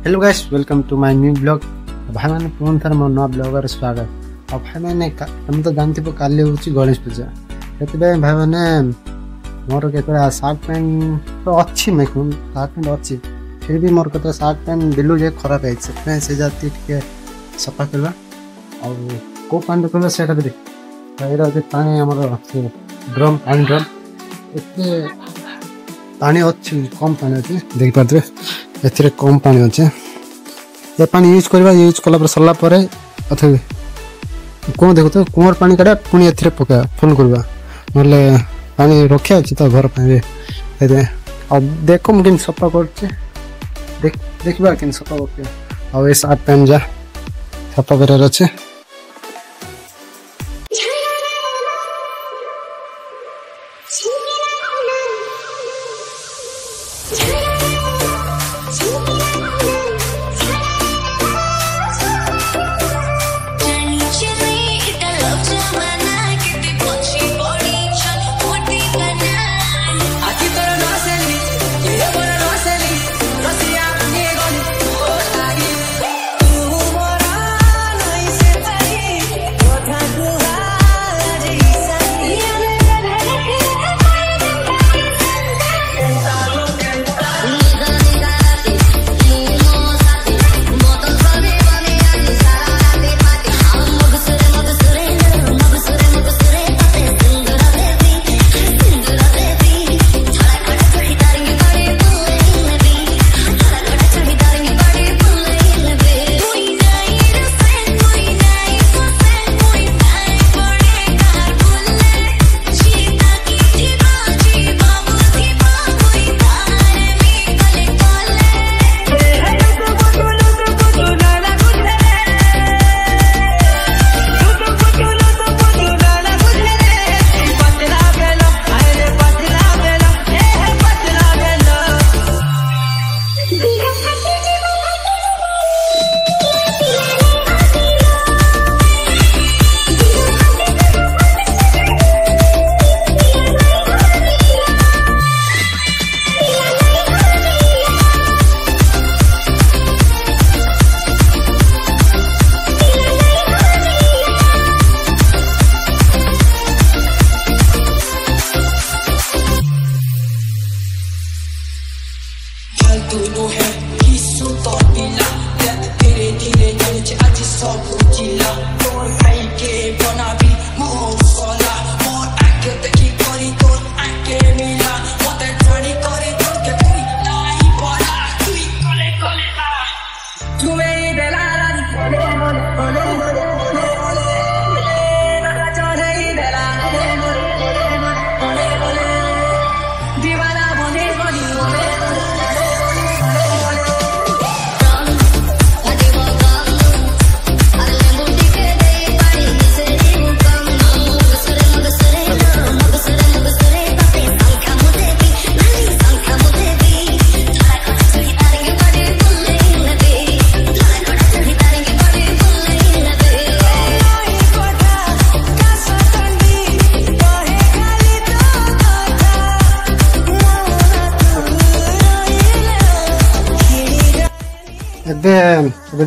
Hello guys, welcome to my new blog. भाई मैंने पुणी थर मो नुआ ब्लॉगर स्वागत। और भाई मैंने तुम तो जानते काली हूँ गणेश पूजा, से भाई मैंने मोर के सार्ट पैंट तो अच्छी मैं सार्ट पैंट अच्छी, फिर भी मोर के सार्ट पैंट बिलु जे खराब है से जाती टे सफा करवा। और कौ पानी कर भी देख पानी आम ड्रम पानी ड्रम एत पानी अच्छी कम पानी अच्छे देख पारे ए कम पानी अच्छे। ये पानी यूज करवा यूज कला सरला कौन देखो तो कुआर पानी काटा पुणी ए पका फुल करवा ना पानी रखा अच्छे तो घर पानी देख मुझे सफा कर देखा कि सफा कर सार्ट पैंट जा सफा करार अच्छे।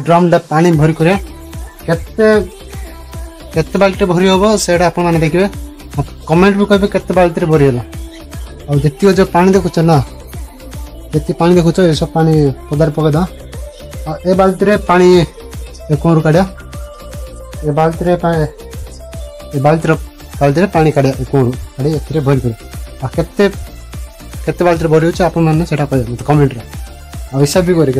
ड्रम पानी भरी कर बाल्टी भरी हम से आपने देखिए कमेंट भी कहे के बाल्टी भरीगला। और जी जो पानी देखुच ना जी पानी देखुच ये सब पानी पदार पकईद ए बाल्टी पानी कौन काढ़ ए बाल्टी पानी काढ़ कौन काढ़ी ए भरी कर बाल्टी भरी आप कमेंट हिसाब भी करे।